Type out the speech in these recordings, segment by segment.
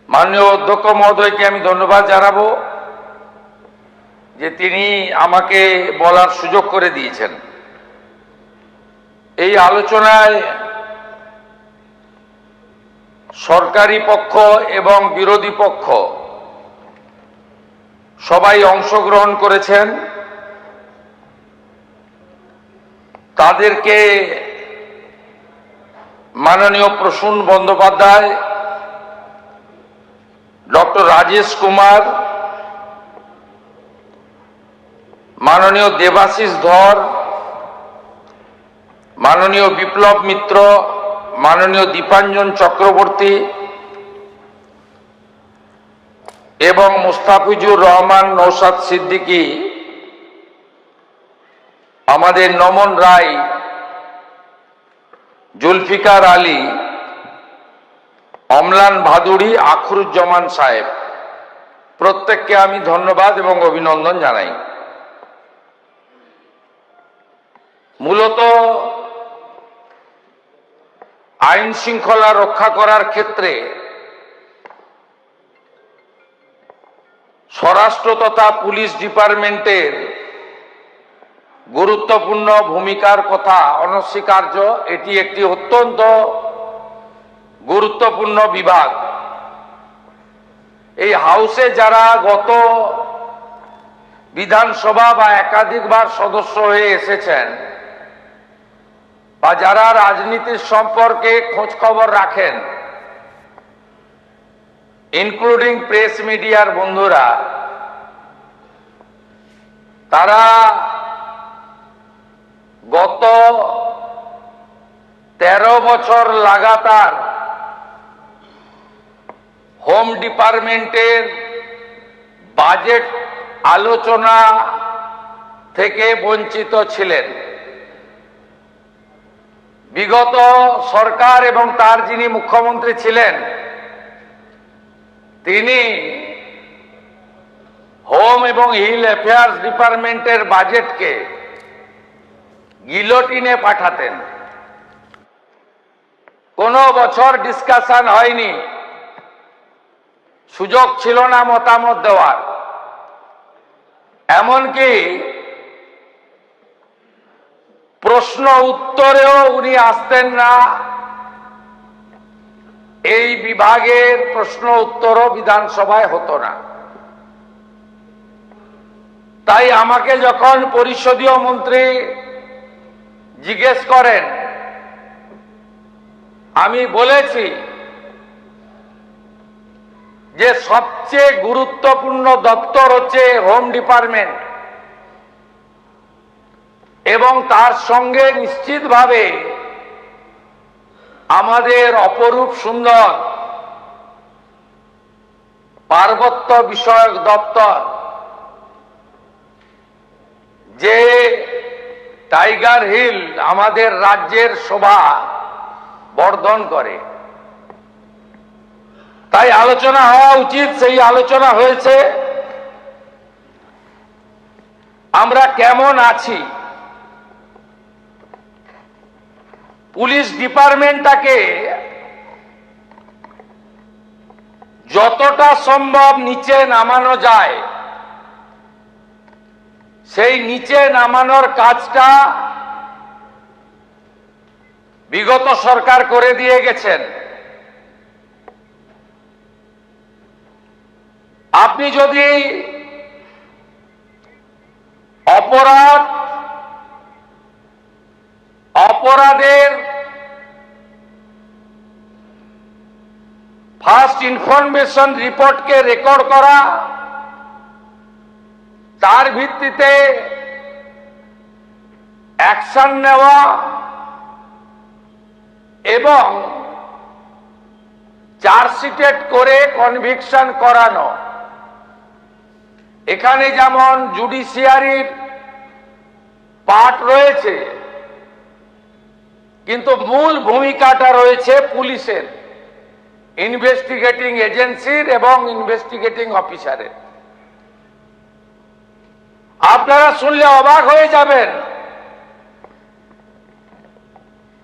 মাননীয় অধ্যক্ষ মহোদয়কে আমি ধন্যবাদ জানাবো যে তিনি আমাকে বলার সুযোগ করে দিয়েছেন। এই আলোচনায় সরকারি পক্ষ এবং বিরোধী পক্ষ সবাই অংশগ্রহণ করেছেন। তাদেরকে মাননীয় প্রসূন বন্দ্যোপাধ্যায়, ডক্টর রাজেশ কুমার, মাননীয় দেবাশিস ধর, মাননীয় বিপ্লব মিত্র, মাননীয় দীপাঞ্জন চক্রবর্তী এবং মুস্তাফিজুর রহমান নওশাদ সিদ্দিকী, আমাদের নমন রায়, জুলফিকার আলী, অমলান ভাদুড়ী, আখরুজ্জামান সাহেব, প্রত্যেককে আমি ধন্যবাদ এবং অভিনন্দন জানাই। মূলত আইন শৃঙ্খলা রক্ষা করার ক্ষেত্রে স্বরাষ্ট্র তথা পুলিশ ডিপার্টমেন্টের গুরুত্বপূর্ণ ভূমিকার কথা অনস্বীকার্য। এটি একটি অত্যন্ত গুরুত্বপূর্ণ বিভাগ। এই হাউসে যারা গত বিধানসভা বা একাধিকবার সদস্য হয়ে এসেছেন বা যারা রাজনীতির সম্পর্কে খোঁজ খবর রাখেন, ইনক্লুডিং প্রেস মিডিয়ার বন্ধুরা, তারা গত 13 বছর লাগাতার হোম ডিপার্টমেন্টের বাজেট আলোচনা থেকে বঞ্চিত ছিলেন। বিগত সরকার এবং তার যিনি মুখ্যমন্ত্রী ছিলেন, তিনি হোম এবং হিল অ্যাফেয়ার্স ডিপার্টমেন্টের বাজেটকে গিলোটিনে পাঠাতেন। কোনো বছর ডিসকাশন হয়নি, সুযোগ ছিল না মতামত দেওয়ার। এমনকি প্রশ্ন উত্তরেও উনি আসতেন না। এই বিভাগের প্রশ্ন উত্তরও বিধানসভায় হতো না। তাই আমাকে যখন পরিষদীয় মন্ত্রী জিজ্ঞেস করেন, আমি বলেছি যে সবচেয়ে গুরুত্বপূর্ণ দপ্তর হচ্ছে হোম ডিপার্টমেন্ট এবং তার সঙ্গে নিশ্চিতভাবে আমাদের অপরূপ সুন্দর পার্বত্য বিষয়ক দপ্তর, যে টাইগার হিল আমাদের রাজ্যের শোভা বর্ধন করে। তাই আলোচনা হওয়া উচিত। সেই আলোচনা হয়েছে। আমরা কেমন আছি, পুলিশ ডিপার্টমেন্টটাকে যতটা সম্ভব নিচে নামানো যায় সেই নিচে নামানোর কাজটা বিগত সরকার করে দিয়ে গেছেন। আপনি যদি অপরাধের ফার্স্ট ইনফরমেশন রিপোর্টকে রেকর্ড করা, তার ভিত্তিতে অ্যাকশন নেওয়া এবং চার্জশিটেড করে কনভিকশন করানো, এখানে যেমন জুডিশিয়ারির পার্ট রয়েছে, কিন্তু মূল ভূমিকাটা রয়েছে পুলিশের, ইনভেস্টিগেটিং এজেন্সির এবং ইনভেস্টিগেটিং অফিসারের। আপনারা শুনলে অবাক হয়ে যাবেন,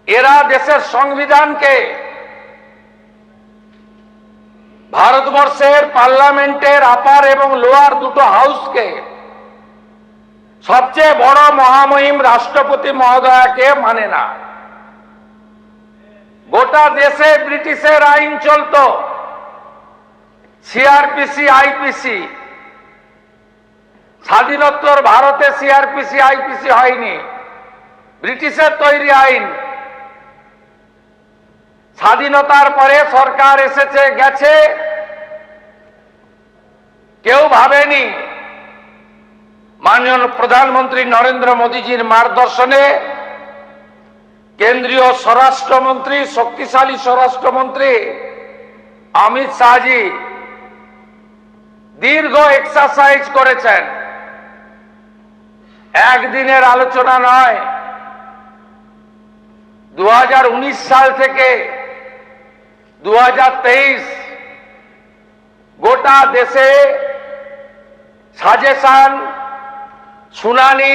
এরা দেশের সংবিধানকে ভারতবর্ষের পার্লামেন্টের আপার এবং লোয়ার দুটো হাউসকে সবচেয়ে বড় মহামহিম রাষ্ট্রপতি মহোদয়কে মানে না। গোটা দেশে ব্রিটিশের আইন চলতো, সিআরপিসি, আইপিসি। স্বাধীনোত্তর ভারতে সিআরপিসি, আইপিসি হয়নি, ব্রিটিশের তৈরি আইন। স্বাধীনতার পরে সরকার এসেছে গেছে, কেউ ভাবেনি মাননীয় প্রধানমন্ত্রী নরেন্দ্র মোদীজির মার্গদর্শনে কেন্দ্রীয় স্বরাষ্ট্রমন্ত্রী, শক্তিশালী স্বরাষ্ট্রমন্ত্রী অমিত শাহজি দীর্ঘ এক্সারসাইজ করেছেন। একদিনের আলোচনা নয়, 2019 সাল থেকে 2023 গোটা দেশে সাজেশন, শুনানি,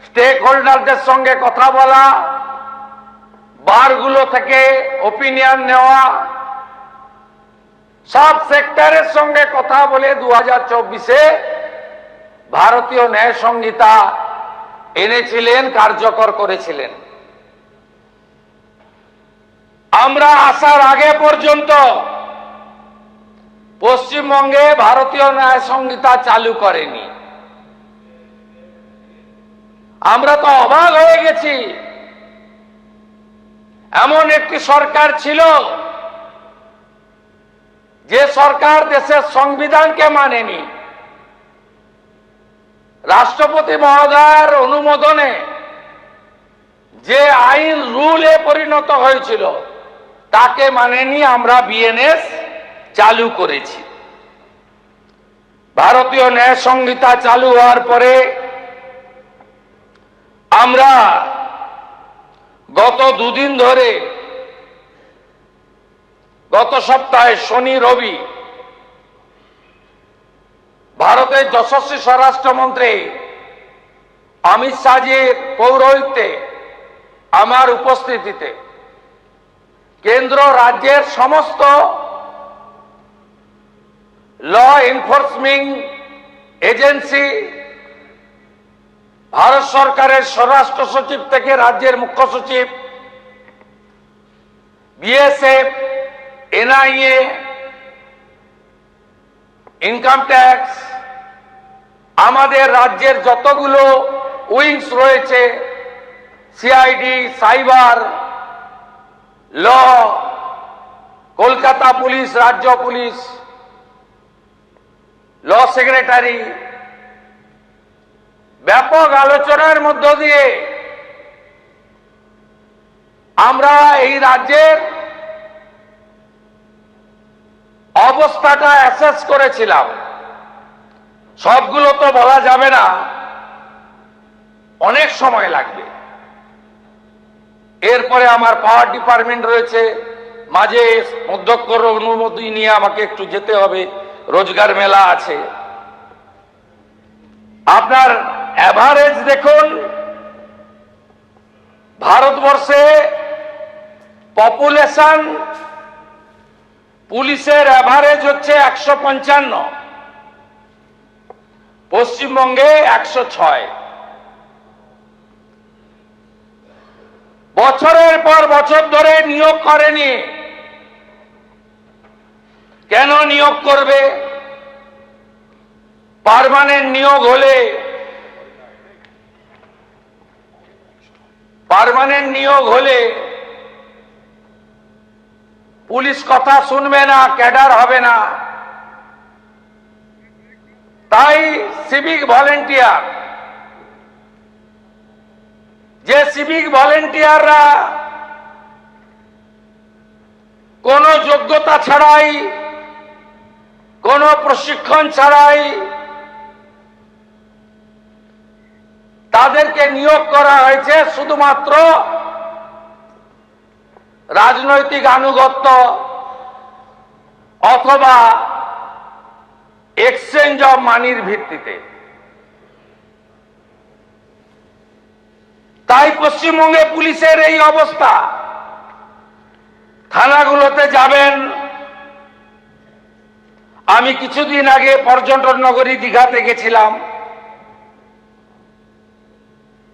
স্টেক হোল্ডারদের সঙ্গে কথা বলা, বারগুলো থেকে ওপিনিয়ন নেওয়া, সব সেক্টরের সঙ্গে কথা বলে 2024-এ ভারতীয় ন্যায় সংহিতা এনেছিলেন, কার্যকর করেছিলেন। আমরা আসার আগে পর্যন্ত পশ্চিমবঙ্গে ভারতীয় ন্যায় সংহিতা চালু করেনি। আমরা তো অবাক হয়ে গেছি, এমন একটি সরকার ছিল যে সরকার দেশের সংবিধানকে মানেনি। রাষ্ট্রপতি মহোদয়ের অনুমোদনে যে আইন রুলে পরিণত হয়েছিল তাকে মানেনি। আমরা বিএনএস চালু করেছি। ভারতীয় ন্যায় সংহিতা চালু হওয়ার পরে আমরা গত দুদিন ধরে, গত সপ্তাহে শনি রবি, ভারতের যশস্বী স্বরাষ্ট্রমন্ত্রী অমিত শাহজির পৌরোহিত্যে, আমার উপস্থিতিতে কেন্দ্র রাজ্যের সমস্ত ল এনফোর্সমেন্ট এজেন্সি, ভারত সরকারের স্বরাষ্ট্র সচিব থেকে রাজ্যের মুখ্য সচিব, বিএসএফ, এনআইএ, ইনকাম ট্যাক্স, আমাদের রাজ্যের যতগুলো উইংস রয়েছে, সিআইডি, সাইবার, ল, কলকাতা পুলিশ, রাজ্য পুলিশ, ল সেক্রেটারি, ব্যাপক আলোচনার মধ্য দিয়ে আমরা এই রাজ্যের অবস্থাটা অ্যাসেস করেছিলাম। সবগুলো তো বলা যাবে না, অনেক সময় লাগবে। এরপরে আমার পাওয়ার ডিপার্টমেন্ট রয়েছে, মাঝে অধ্যক্ষর অনুমতি নিয়ে আমাকে একটু যেতে হবে, রোজগার মেলা আছে। আপনার অ্যাভারেজ দেখুন, ভারতবর্ষে পপুলেশন পুলিশের অ্যাভারেজ হচ্ছে 155, পশ্চিমবঙ্গে 106। বছরের পর বছর ধরে নিয়োগ করেনি। কেন নিয়োগ করবে? পার্মানেন্ট নিয়োগ হলে পুলিশ কথা শুনবে না, ক্যাডার হবে না। তাই সিভিক ভলেন্টিয়ার, যে সিভিক ভলেন্টিয়াররা কোনো যোগ্যতা ছাড়াই, কোনো প্রশিক্ষণ ছাড়াই তাদেরকে নিয়োগ করা হয়েছে শুধুমাত্র রাজনৈতিক আনুগত্য অথবা এক্সচেঞ্জ অফ মানির ভিত্তিতে। তাই পশ্চিমবঙ্গে পুলিশের এই অবস্থা। থানাগুলোতে যাবেন, আমি কিছুদিন আগে পর্যটন নগরী দীঘাতে গেছিলাম।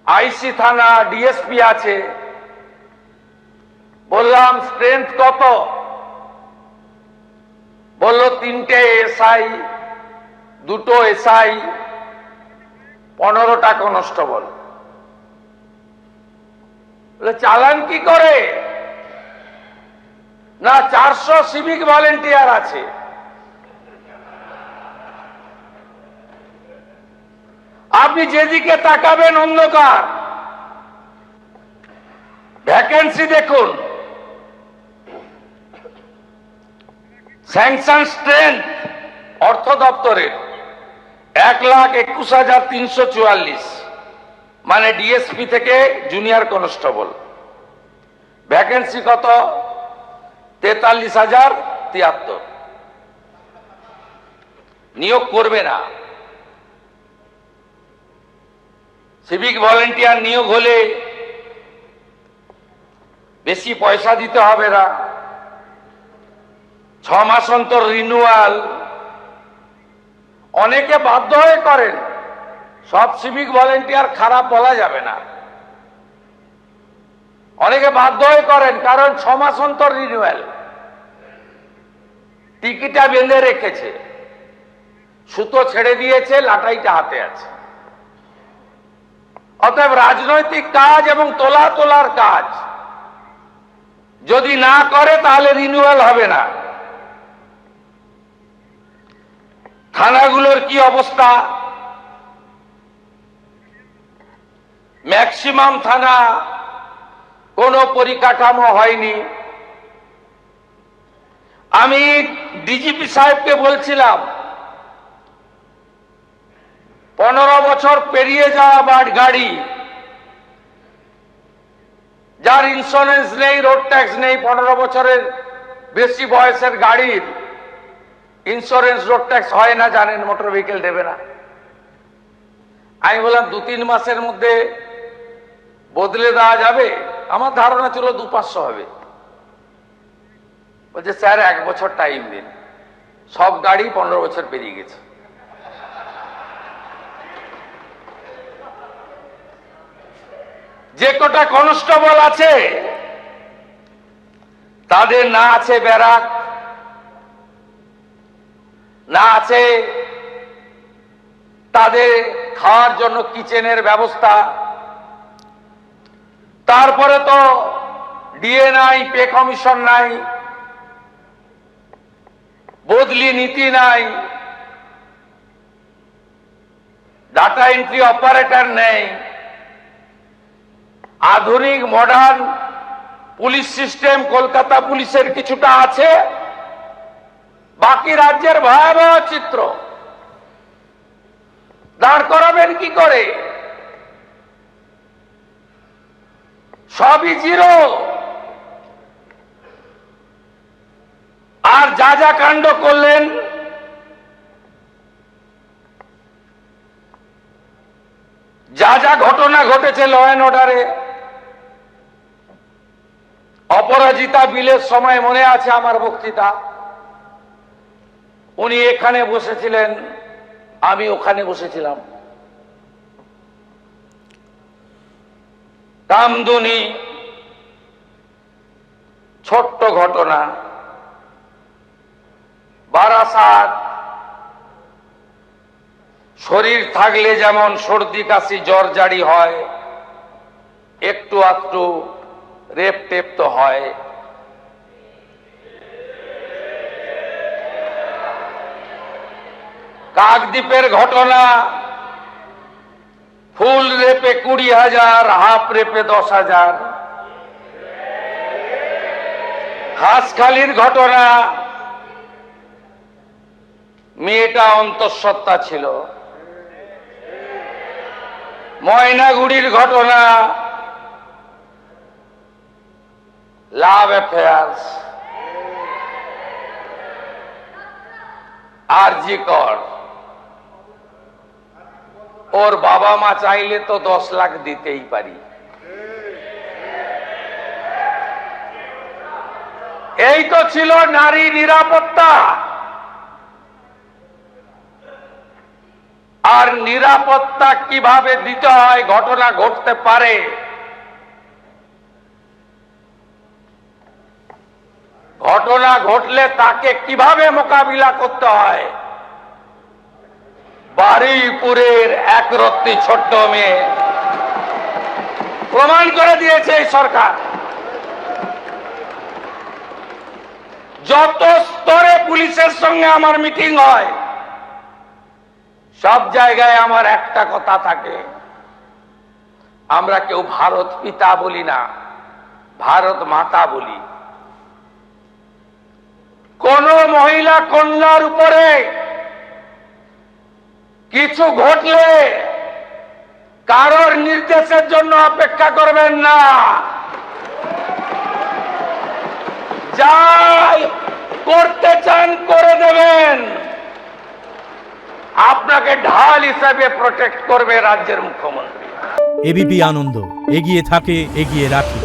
আইসি থানা, ডিএসপি আছে। বললাম স্ট্রেংথ কত? বলল 3টে এসআই, 2টো এসআই, 15টা কনস্টেবল। চালান কি করে? না, 400 সিভিক ভলেন্টিয়ার আছে। আপনি যেদিকে তাকাবেন অন্ধকার। ভ্যাকেন্সি দেখুন, স্যাংশন স্ট্রেংথ অর্থ দপ্তরের 1,21,344, মানে ডিএসপি থেকে জুনিয়র কনস্টেবল। ভ্যাকেন্সি কত? 43,073। নিয়োগ করবে না। সিভিক ভলেন্টিয়ার নিয়োগ হলে বেশি পয়সা দিতে হবে না, 6 মাস অন্তর রিনিউয়াল। অনেকে বাধ্য হয়ে করেন, সব সিভিক ভলেন্টিয়ার খারাপ বলা যাবে না। অনেকে বাধ্য হয়ে করেন, কারণ 6 মাস অন্তর রিনিউয়াল। টিকিটা বেঁধে রেখেছে, সুতো ছেড়ে দিয়েছে, লাটাইটা হাতে আছে। অতএব রাজনৈতিক কাজ এবং তোলার কাজ যদি না করে তাহলে রিনিউয়াল হবে না। থানাগুলোর কি অবস্থা? ম্যাক্সিমাম থানা কোনো পরিকাঠামো হয়নি। আমি ডিজিপি সাহেবকে বলছিলাম, 15 বছর পেরিয়ে যাওয়া গাড়ি, যার ইন্স্যুরেন্স নেই, রোড ট্যাক্স নেই, 15 বছরের বেশি বয়সের গাড়ির ইন্স্যুরেন্স, রোড ট্যাক্স হয় না, জানেন? মোটর ভেহিকেল দেবে না। আমি বললাম 2-3 মাসের মধ্যে বদলে দেওয়া যাবে। আমার ধারণা ছিল 200-500 হবে। বলছে স্যার 1 বছর টাইম দিন। সব গাড়ি 15 বছর পেরিয়ে গেছে। যে কটা কনস্টেবল আছে তাদের না আছে ব্যারাক, না আছে তাদের খাওয়ার জন্য কিচেনের ব্যবস্থা। তারপরে তো ডিএ নাই, পে কমিশন নাই, বদলি নীতি নাই, ডাটা এন্ট্রি অপারেটর নেই। আধুনিক মডার্ন পুলিশ সিস্টেম কলকাতা পুলিশের কিছুটা আছে, বাকি রাজ্যের ভয়াবহ চিত্র। দাঁড় করাবেন কি করে? সবই জিরো। আর যা যা কাণ্ড করলেন, যা যা ঘটনা ঘটেছে ল অ্যান্ড অর্ডারে, অপরাজিতা বিলের সময় মনে আছে আমার বক্তৃতা। উনি এখানে বসেছিলেন, আমি ওখানে বসেছিলাম। কামদুনি, ছোট্ট ঘটনা। বারাসাত, শরীর থাকলে যেমন সর্দি কাশি জ্বর জারি হয়, একটু একটু রেপ টেপ তো হয়। কাকদ্বীপের ঘটনা, ফুল রেপে 20,000, হাফ রেপে 10,000। হাঁসখালির ঘটনা, মেয়েটা অন্তঃসত্ত্বা ছিল। ময়নাগুড়ির ঘটনা, লাভ অ্যাফেয়ার্স। আরজি কর, ওর বাবা মা চাইলে তো 10 লাখ দিতেই পারি। এই তো ছিল নারী নিরাপত্তা। আর নিরাপত্তা কিভাবে দিতে হয়, ঘটনা ঘটতে পারে ঘটনা ঘটলে তাকে কিভাবে মোকাবিলা করতে হয়, বারুইপুরের একরত্তি ছোট্ট মেয়ে প্রমাণ করে দিয়েছে এই সরকার। যত স্তরে পুলিশের সঙ্গে আমার মিটিং হয়, সব জায়গায় আমার একটা কথা থাকে, আমরা কেউ ভারত পিতা বলি না, ভারত মাতা বলি। কোন মহিলা কন্যার উপরে কিছু ঘটলে কারোর নির্দেশের জন্য অপেক্ষা করবেন না, যাই করতে চান করে দেবেন। আপনাকে ঢাল হিসাবে প্রোটেক্ট করবে রাজ্যের মুখ্যমন্ত্রী। এবিপি আনন্দ, এগিয়ে থাকে, এগিয়ে রাখে।